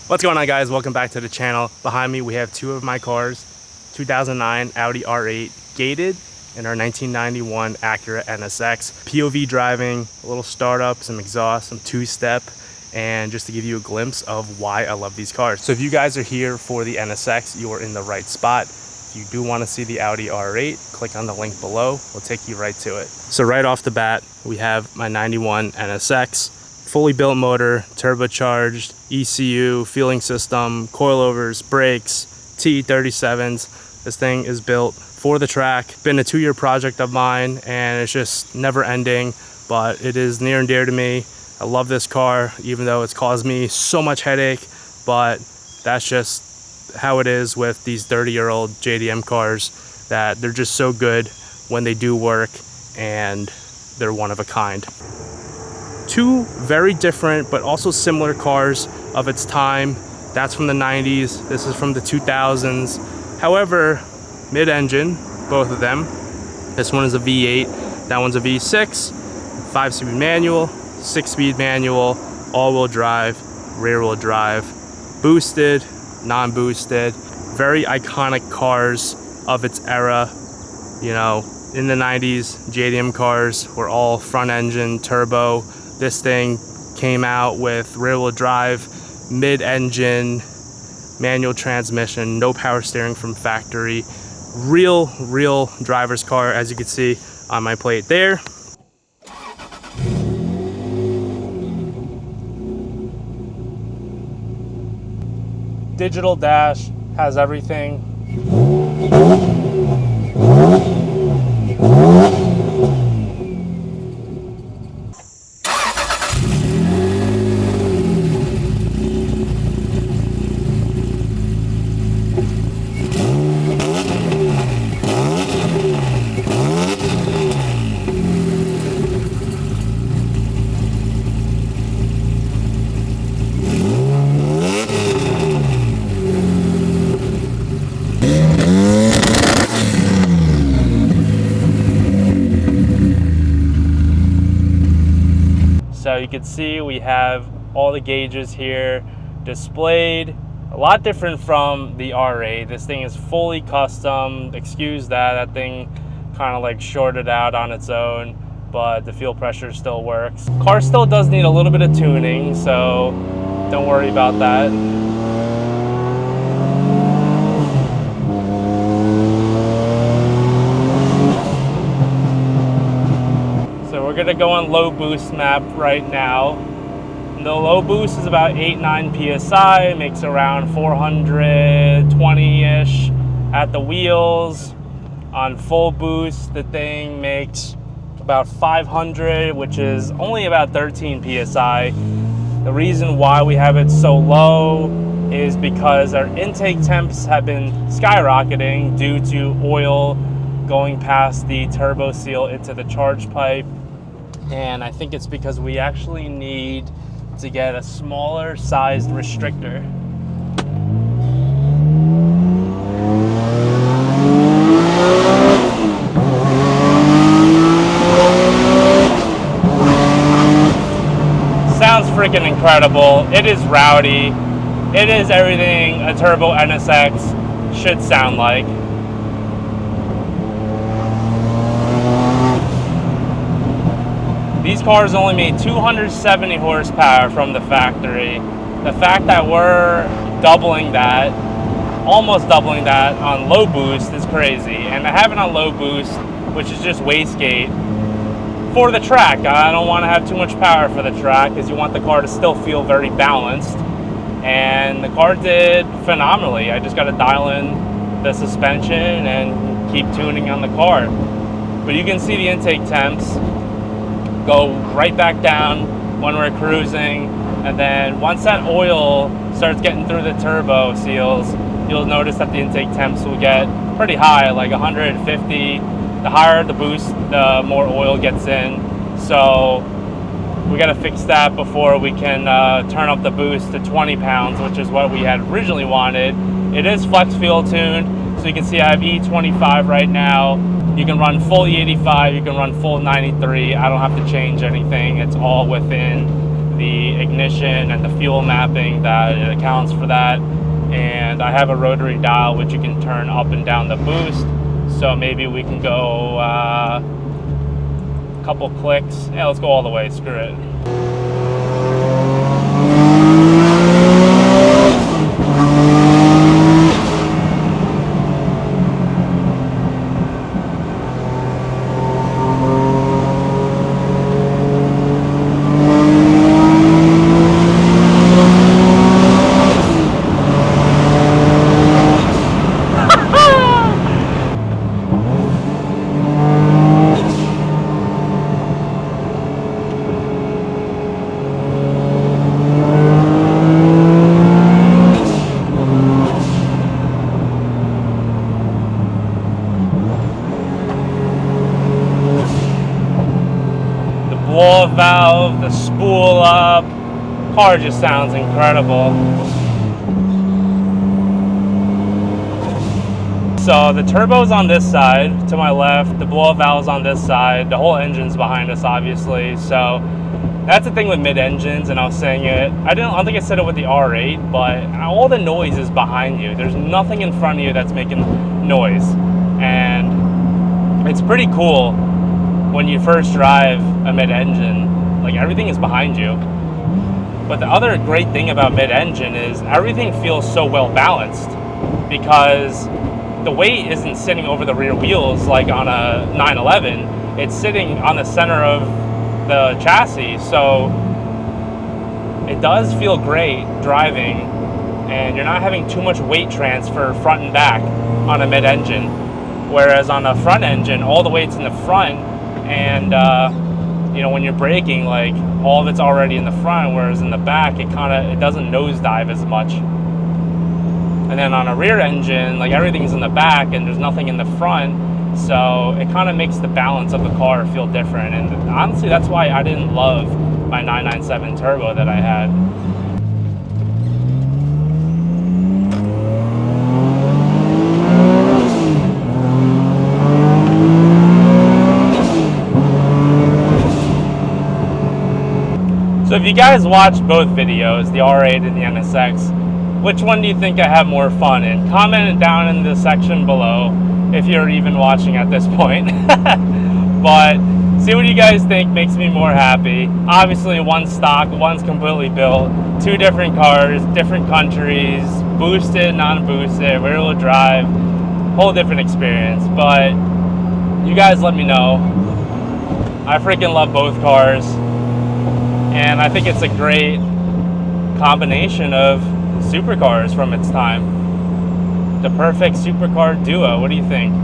What's going on, guys? Welcome back to the channel. Behind me we have two of my cars, 2009 Audi R8 gated and our 1991 Acura NSX. POV driving, a little startup, some exhaust, some two-step, and just to give you a glimpse of why I love these cars. So if you guys are here for the NSX, you are in the right spot. If you do want to see the Audi R8, click on the link below. We'll take you right to it. So right off the bat, we have my 91 NSX. Fully built motor, turbocharged, ECU, fueling system, coilovers, brakes, T37s. This thing is built for the track. Been a 2-year project of mine and it's just never ending, but it is near and dear to me. I love this car, even though it's caused me so much headache, but that's just how it is with these 30-year-old JDM cars, that they're just so good when they do work and they're one of a kind. Two very different but also similar cars of its time. That's from the 90s, this is from the 2000s. However, mid-engine, both of them. This one is a V8, that one's a V6, 5-speed manual, 6-speed manual, all-wheel drive, rear-wheel drive, boosted, non-boosted. Very iconic cars of its era. You know, in the 90s, JDM cars were all front-engine, turbo. This thing came out with rear-wheel drive, mid-engine, manual transmission, no power steering from factory. Real driver's car, as you can see on my plate there. Digital dash, has everything. So you can see we have all the gauges here displayed. A lot different from the R8. This thing is fully custom. Excuse that thing kind of like shorted out on its own, but the fuel pressure still works. Car still does need a little bit of tuning, so don't worry about that. We're gonna go on low boost map right now. The low boost is about 8-9 PSI, makes around 420-ish at the wheels. On full boost, the thing makes about 500, which is only about 13 PSI. The reason why we have it so low is because our intake temps have been skyrocketing due to oil going past the turbo seal into the charge pipe. And I think it's because we actually need to get a smaller sized restrictor. Sounds freaking incredible. It is rowdy. It is everything a turbo NSX should sound like. These cars only made 270 horsepower from the factory. The fact that we're doubling that, almost doubling that on low boost is crazy. And I have it on low boost, which is just wastegate for the track. I don't want to have too much power for the track because you want the car to still feel very balanced. And the car did phenomenally. I just got to dial in the suspension and keep tuning on the car. But you can see the intake temps go right back down when we're cruising, and then once that oil starts getting through the turbo seals, you'll notice that the intake temps will get pretty high, like 150. The higher the boost, the more oil gets in. So we got to fix that before we can turn up the boost to 20 pounds, which is what we had originally wanted. It is flex fuel tuned, so you can see I have E25 right now. You can run full E85, you can run full 93. I don't have to change anything. It's all within the ignition and the fuel mapping, that it accounts for that. And I have a rotary dial which you can turn up and down the boost. So maybe we can go a couple clicks. Yeah, let's go all the way, screw it. Blow valve, the spool up, car just sounds incredible. So the turbo's on this side to my left, the blow valve's on this side, the whole engine's behind us obviously. So that's the thing with mid-engines, and I was saying it, I don't think I said it with the R8, but all the noise is behind you. There's nothing in front of you that's making noise, and it's pretty cool. When you first drive a mid-engine, like everything is behind you. But the other great thing about mid-engine is everything feels so well balanced, because the weight isn't sitting over the rear wheels like on a 911. It's sitting on the center of the chassis, so it does feel great driving, and you're not having too much weight transfer front and back on a mid-engine. Whereas on a front engine, all the weight's in the front, and you know, when you're braking, like all of it's already in the front, whereas in the back it doesn't nosedive as much. And then on a rear engine, like everything's in the back and there's nothing in the front, so it kind of makes the balance of the car feel different. And honestly, that's why I didn't love my 997 turbo that I had. So if you guys watched both videos, the R8 and the NSX, which one do you think I have more fun in? Comment it down in the section below if you're even watching at this point. But see what you guys think makes me more happy. Obviously one's stock, one's completely built. Two different cars, different countries, boosted, non-boosted, rear-wheel drive, whole different experience. But you guys let me know. I freaking love both cars. And I think it's a great combination of supercars from its time. The perfect supercar duo. What do you think?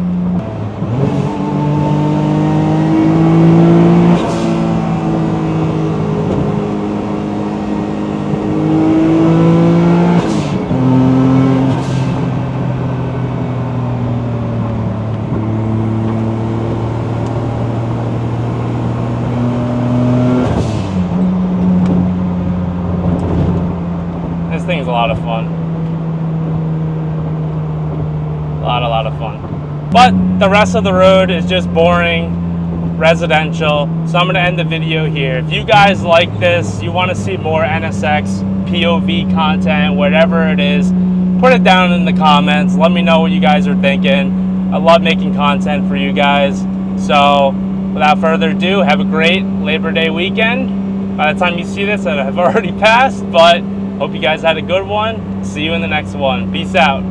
This thing's a lot of fun. A lot of fun. But the rest of the road is just boring, residential. So I'm gonna end the video here. If you guys like this, you wanna see more NSX, POV content, whatever it is, put it down in the comments. Let me know what you guys are thinking. I love making content for you guys. So without further ado, have a great Labor Day weekend. By the time you see this, I have already passed, but hope you guys had a good one. See you in the next one. Peace out.